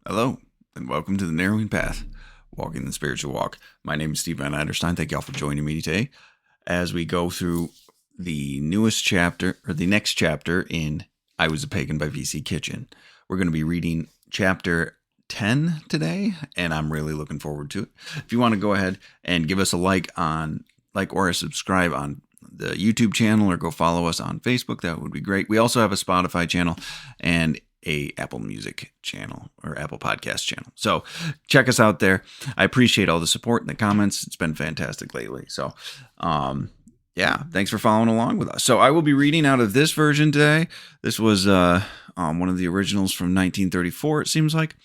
Hello, and welcome to the Narrowing Path, Walking the Spiritual Walk. My name is Steve Van Eiderstein. Thank you all for joining me today as we go through the newest chapter, or the next chapter in I Was a Pagan by V.C. Kitchen. We're going to be reading chapter 10 today, and I'm really looking forward to it. If you want to go ahead and give us a like or a subscribe on the YouTube channel, or go follow us on Facebook, that would be great. We also have a Spotify channel and a Apple Music channel or Apple Podcast channel. So check us out there. I appreciate all the support and the comments. It's been fantastic lately. So, thanks for following along with us. So I will be reading out of this version today. This was one of the originals from 1934, it seems like.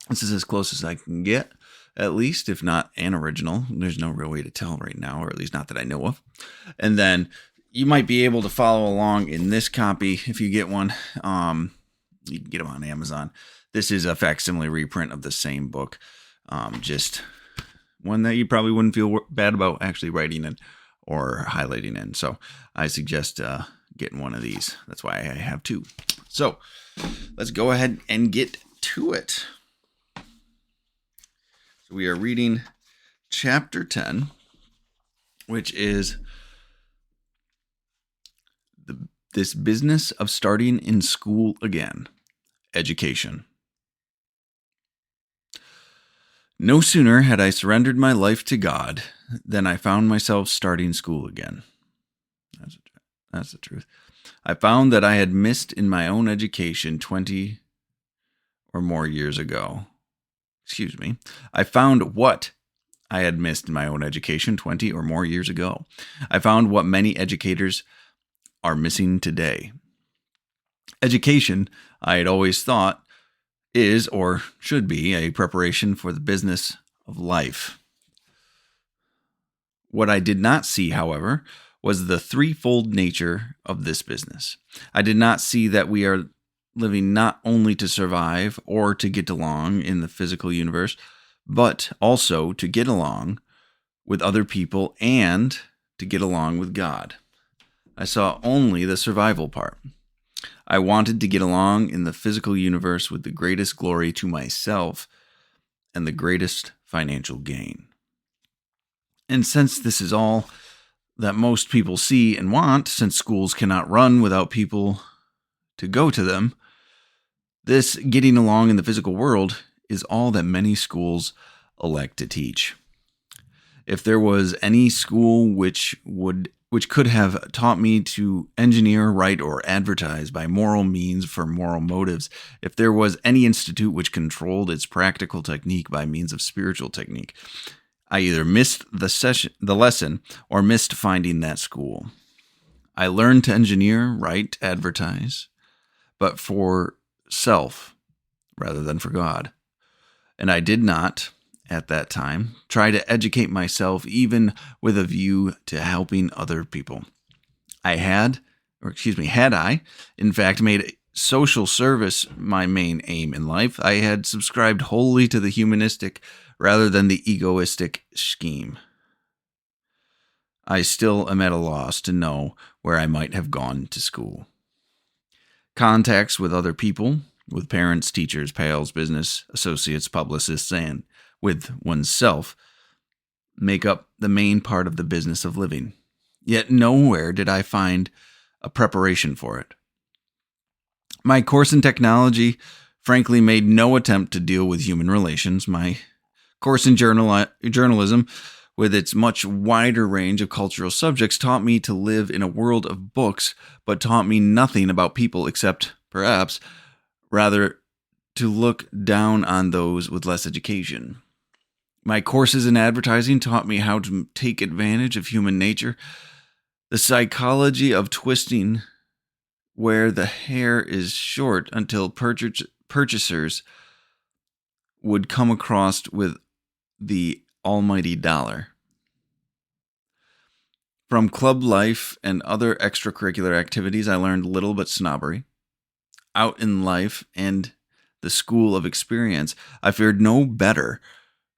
This is as close as I can get, at least, if not an original. There's no real way to tell right now, or at least not that I know of. And then you might be able to follow along in this copy if you get one. You can get them on Amazon. This is a facsimile reprint of the same book. Just one that you probably wouldn't feel bad about actually writing in or highlighting in. So I suggest getting one of these. That's why I have two. So let's go ahead and get to it. So we are reading chapter 10, which is this business of starting in school again. Education. No sooner had I surrendered my life to God than I found myself starting school again. That's the truth. I found that I had missed in my own education 20 or more years ago. I found what I had missed in my own education 20 or more years ago. I found what many educators are missing today. Education, I had always thought, is or should be a preparation for the business of life. What I did not see, however, was the threefold nature of this business. I did not see that we are living not only to survive or to get along in the physical universe, but also to get along with other people and to get along with God. I saw only the survival part. I wanted to get along in the physical universe with the greatest glory to myself and the greatest financial gain. And since this is all that most people see and want, since schools cannot run without people to go to them, this getting along in the physical world is all that many schools elect to teach. If there was any school which could have taught me to engineer, write, or advertise by moral means for moral motives, if there was any institute which controlled its practical technique by means of spiritual technique, I either missed the lesson, or missed finding that school. I learned to engineer, write, advertise, but for self rather than for God. And I did not, at that time, try to educate myself even with a view to helping other people. Had I, in fact, made social service my main aim in life, I had subscribed wholly to the humanistic rather than the egoistic scheme. I still am at a loss to know where I might have gone to school. Contacts with other people, with parents, teachers, pals, business associates, publicists, and with oneself, make up the main part of the business of living. Yet nowhere did I find a preparation for it. My course in technology frankly made no attempt to deal with human relations. My course in journalism, with its much wider range of cultural subjects, taught me to live in a world of books, but taught me nothing about people except, perhaps, rather to look down on those with less education. My courses in advertising taught me how to take advantage of human nature, the psychology of twisting where the hair is short until purchasers would come across with the almighty dollar. From club life and other extracurricular activities, I learned little but snobbery. Out in life and the school of experience, I feared no better,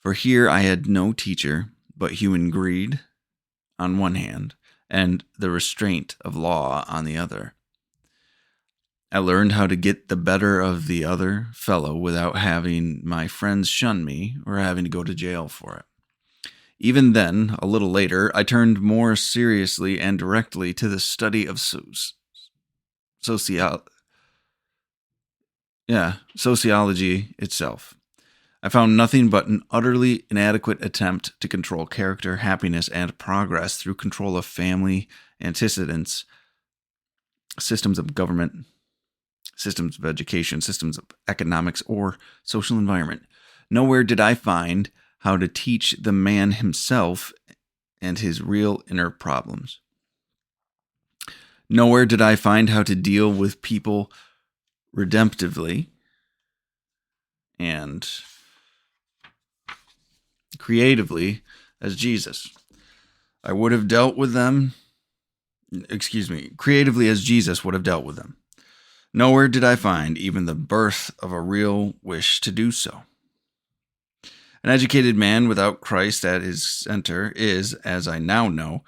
for here I had no teacher but human greed on one hand and the restraint of law on the other. I learned how to get the better of the other fellow without having my friends shun me or having to go to jail for it. Even then, a little later, I turned more seriously and directly to the study of sociology itself. I found nothing but an utterly inadequate attempt to control character, happiness, and progress through control of family, antecedents, systems of government, systems of education, systems of economics, or social environment. Nowhere did I find how to teach the man himself and his real inner problems. Nowhere did I find how to deal with people redemptively and creatively as Jesus. I would have dealt with them, creatively as Jesus would have dealt with them. Nowhere did I find even the birth of a real wish to do so. An educated man without Christ at his center is, as I now know,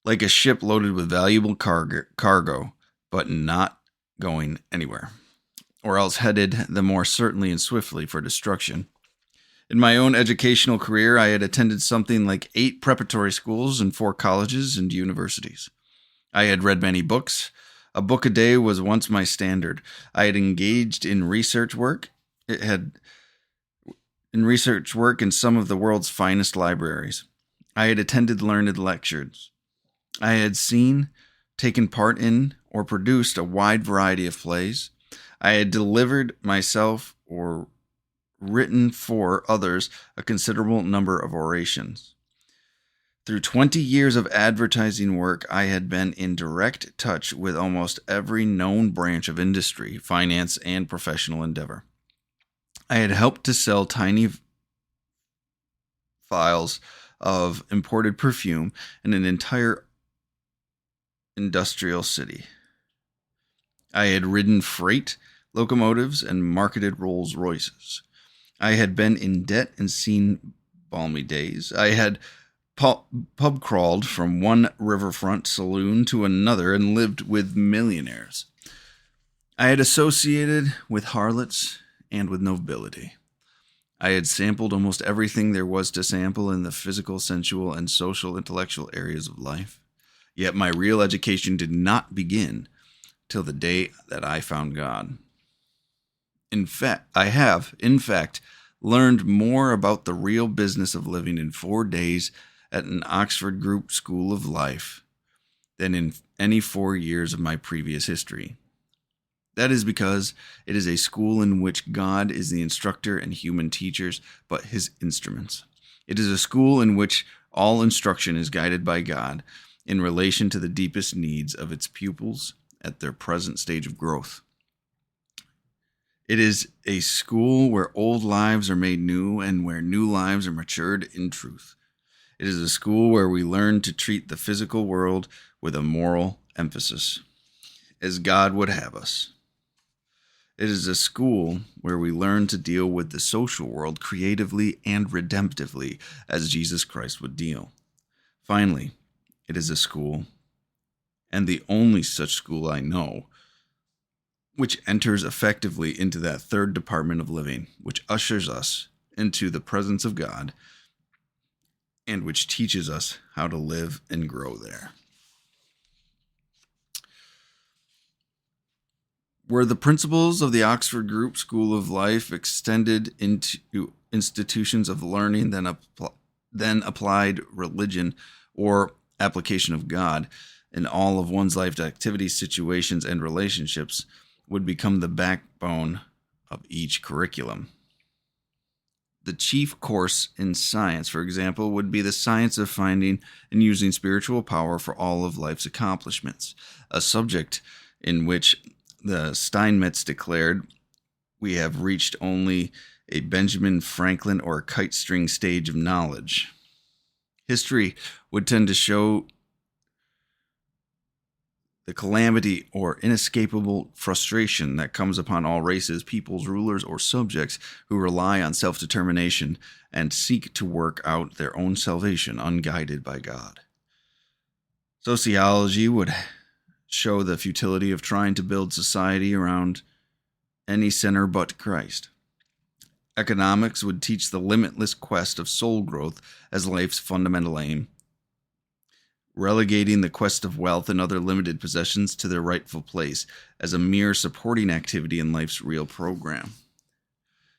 like a ship loaded with valuable cargo, but not going anywhere, or else headed the more certainly and swiftly for destruction. In my own educational career, I had attended something like 8 preparatory schools and 4 colleges and universities. I had read many books. A book a day was once my standard. I had engaged in research work. In some of the world's finest libraries. I had attended learned lectures. I had seen, taken part in, or produced a wide variety of plays. I had delivered myself or written for others a considerable number of orations. Through 20 years of advertising work, I had been in direct touch with almost every known branch of industry, finance, and professional endeavor. I had helped to sell tiny vials of imported perfume in an entire industrial city. I had ridden freight locomotives and marketed Rolls Royces. I had been in debt and seen balmy days. I had pub crawled from one riverfront saloon to another and lived with millionaires. I had associated with harlots and with nobility. I had sampled almost everything there was to sample in the physical, sensual, and social intellectual areas of life. Yet my real education did not begin till the day that I found God. I have, in fact, learned more about the real business of living in 4 days at an Oxford Group School of Life than in any 4 years of my previous history. That is because it is a school in which God is the instructor and human teachers but his instruments. It is a school in which all instruction is guided by God in relation to the deepest needs of its pupils at their present stage of growth. It is a school where old lives are made new and where new lives are matured in truth. It is a school where we learn to treat the physical world with a moral emphasis, as God would have us. It is a school where we learn to deal with the social world creatively and redemptively, as Jesus Christ would deal. Finally, it is a school, and the only such school I know, which enters effectively into that third department of living, which ushers us into the presence of God, and which teaches us how to live and grow there. Were the principles of the Oxford Group School of Life extended into institutions of learning, then applied religion or application of God in all of one's life activities, situations, and relationships would become the backbone of each curriculum. The chief course in science, for example, would be the science of finding and using spiritual power for all of life's accomplishments, a subject in which the Steinmetz declared we have reached only a Benjamin Franklin or kite string stage of knowledge. History would tend to show the calamity or inescapable frustration that comes upon all races, peoples, rulers, or subjects who rely on self-determination and seek to work out their own salvation unguided by God. Sociology would show the futility of trying to build society around any center but Christ. Economics would teach the limitless quest of soul growth as life's fundamental aim, relegating the quest of wealth and other limited possessions to their rightful place as a mere supporting activity in life's real program.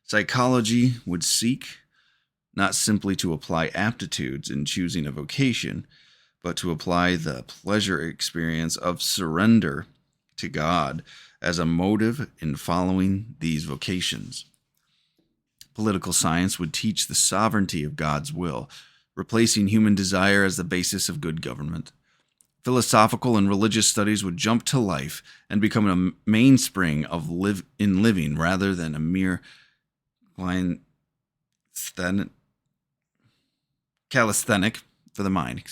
Psychology would seek not simply to apply aptitudes in choosing a vocation, but to apply the pleasure experience of surrender to God as a motive in following these vocations. Political science would teach the sovereignty of God's will, replacing human desire as the basis of good government. Philosophical and religious studies would jump to life and become a mainspring of living rather than a mere calisthenic for the mind.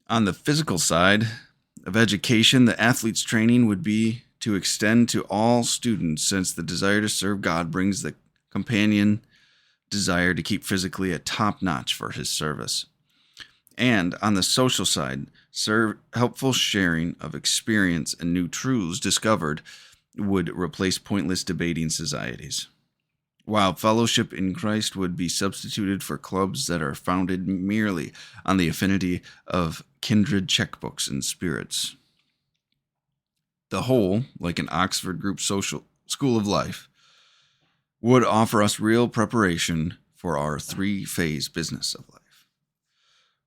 On the physical side of education, the athlete's training would be to extend to all students, since the desire to serve God brings the companion desire to keep physically at top notch for his service. And on the social side, helpful sharing of experience and new truths discovered would replace pointless debating societies, while fellowship in Christ would be substituted for clubs that are founded merely on the affinity of kindred checkbooks and spirits. The whole, like an Oxford group social school of life, would offer us real preparation for our three-phase business of life.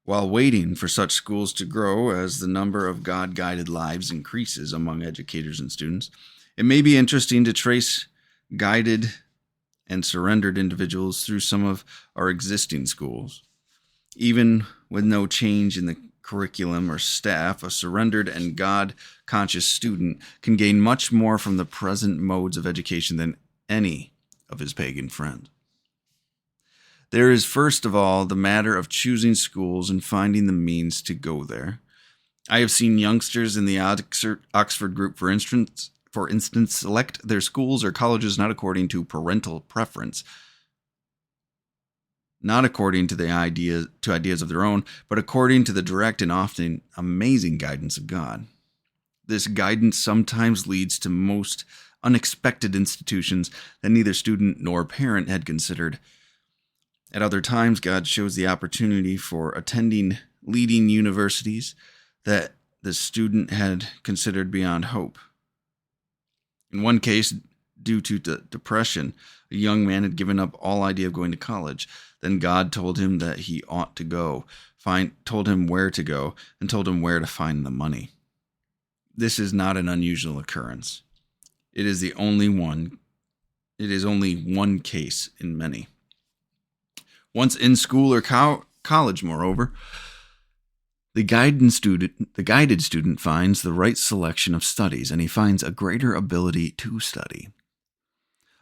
While waiting for such schools to grow as the number of God-guided lives increases among educators and students, it may be interesting to trace guided and surrendered individuals through some of our existing schools. Even with no change in the curriculum or staff, a surrendered and God-conscious student can gain much more from the present modes of education than any of his pagan friends. There is, first of all, the matter of choosing schools and finding the means to go there. I have seen youngsters in the Oxford group, for instance, select their schools or colleges not according to parental preference, not according to ideas of their own, but according to the direct and often amazing guidance of God. This guidance sometimes leads to most unexpected institutions that neither student nor parent had considered. At other times, God shows the opportunity for attending leading universities that the student had considered beyond hope. In one case, due to depression, a young man had given up all idea of going to college. Then God told him that he ought to go, told him where to go, and told him where to find the money. This is not an unusual occurrence. It is only one case in many. Once in school or college, moreover, the guided student finds the right selection of studies, and he finds a greater ability to study.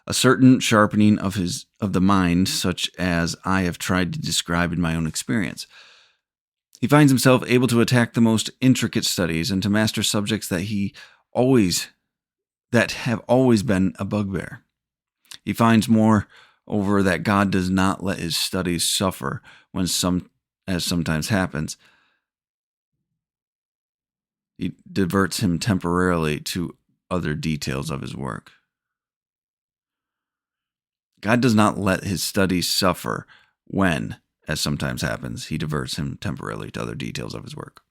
A certain sharpening of the mind, such as I have tried to describe in my own experience. He finds himself able to attack the most intricate studies and to master subjects that have always been a bugbear. He finds moreover that God does not let his studies suffer as sometimes happens. He diverts him temporarily to other details of his work. God does not let his studies suffer when, as sometimes happens, he diverts him temporarily to other details of his work.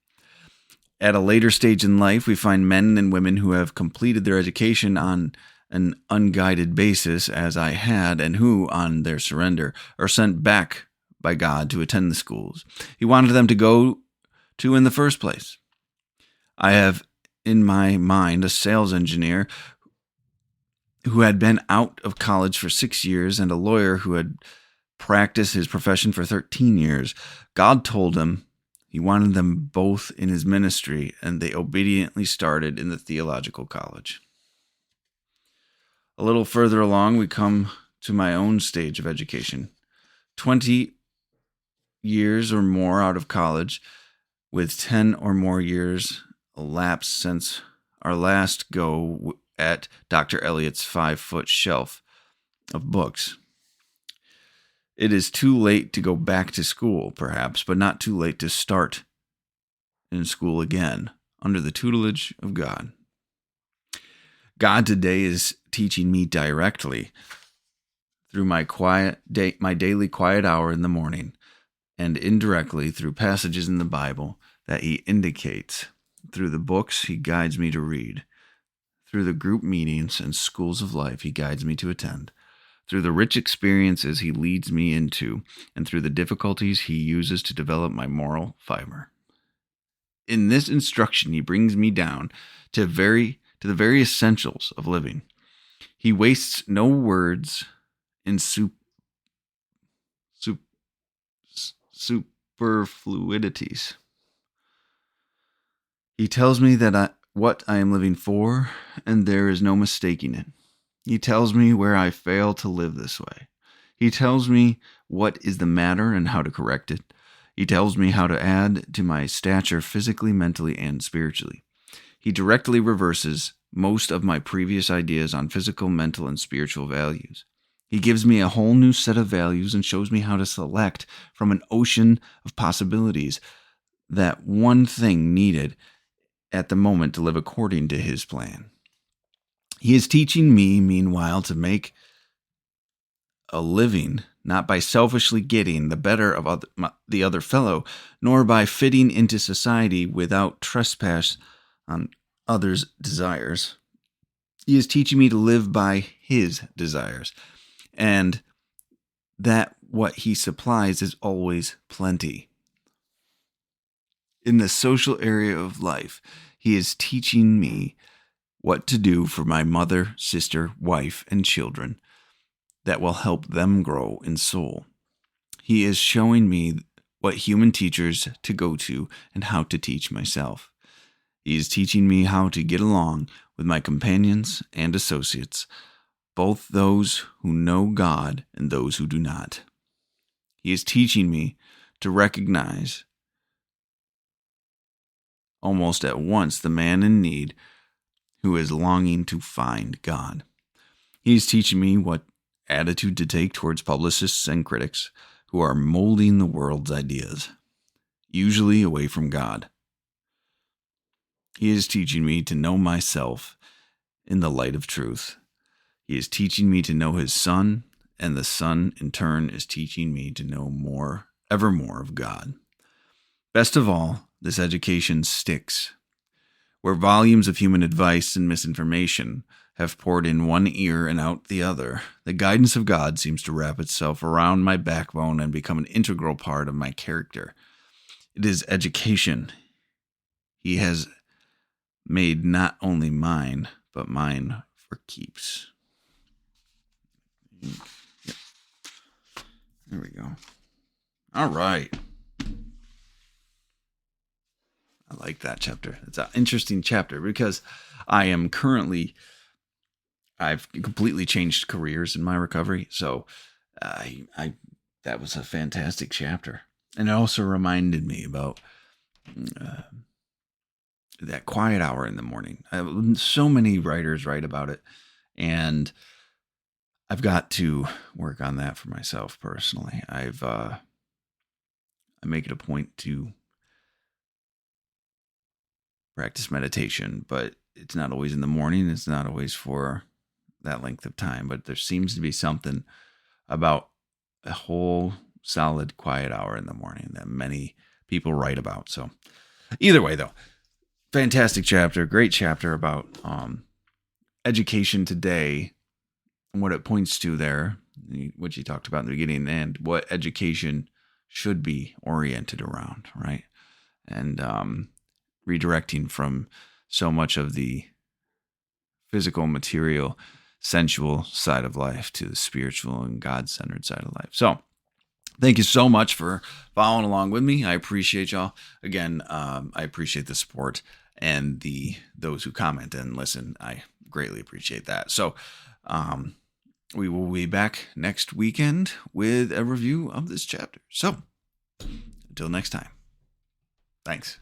At a later stage in life, we find men and women who have completed their education on an unguided basis, as I had, and who, on their surrender, are sent back by God to attend the schools he wanted them to go to in the first place. I have in my mind a sales engineer who had been out of college for 6 years and a lawyer who had practiced his profession for 13 years. God told him he wanted them both in his ministry, and they obediently started in the theological college. A little further along, we come to my own stage of education. 20 years or more out of college, with 10 or more years elapsed since our last go at Dr. Eliot's 5-foot shelf of books. It is too late to go back to school, perhaps, but not too late to start in school again under the tutelage of God. God today is teaching me directly through my daily quiet hour in the morning, and indirectly through passages in the Bible that he indicates, through the books he guides me to read, through the group meetings and schools of life he guides me to attend, through the rich experiences he leads me into, and through the difficulties he uses to develop my moral fiber. In this instruction, he brings me down to the very essentials of living. He wastes no words in superfluidities. He tells me that what I am living for, and there is no mistaking it. He tells me where I fail to live this way. He tells me what is the matter and how to correct it. He tells me how to add to my stature physically, mentally, and spiritually. He directly reverses most of my previous ideas on physical, mental, and spiritual values. He gives me a whole new set of values and shows me how to select from an ocean of possibilities that one thing needed at the moment to live according to his plan. He is teaching me, meanwhile, to make a living, not by selfishly getting the better of the other fellow, nor by fitting into society without trespass on others' desires. He is teaching me to live by his desires, and that what he supplies is always plenty. In the social area of life, he is teaching me what to do for my mother, sister, wife, and children that will help them grow in soul. He is showing me what human teachers to go to and how to teach myself. He is teaching me how to get along with my companions and associates, both those who know God and those who do not. He is teaching me to recognize almost at once the man in need who is longing to find God. He is teaching me what attitude to take towards publicists and critics who are molding the world's ideas, usually away from God. He is teaching me to know myself in the light of truth. He is teaching me to know his Son, and the Son, in turn, is teaching me to know ever more of God. Best of all, this education sticks. Where volumes of human advice and misinformation have poured in one ear and out the other, the guidance of God seems to wrap itself around my backbone and become an integral part of my character. It is education he has made not only mine, but mine for keeps. Yep. There we go. All right. I like that chapter. It's an interesting chapter because I've completely changed careers in my recovery. So that was a fantastic chapter. And it also reminded me about that quiet hour in the morning. So many writers write about it, and I've got to work on that for myself personally. I make it a point to practice meditation, but it's not always in the morning. It's not always for that length of time, but there seems to be something about a whole solid quiet hour in the morning that many people write about. So either way though, fantastic chapter, great chapter about education today and what it points to there, which he talked about in the beginning, and what education should be oriented around, right? And redirecting from so much of the physical, material, sensual side of life to the spiritual and God-centered side of life. So thank you so much for following along with me. I appreciate y'all. Again, I appreciate the support and those who comment and listen. I greatly appreciate that. So we will be back next weekend with a review of this chapter. So until next time, thanks.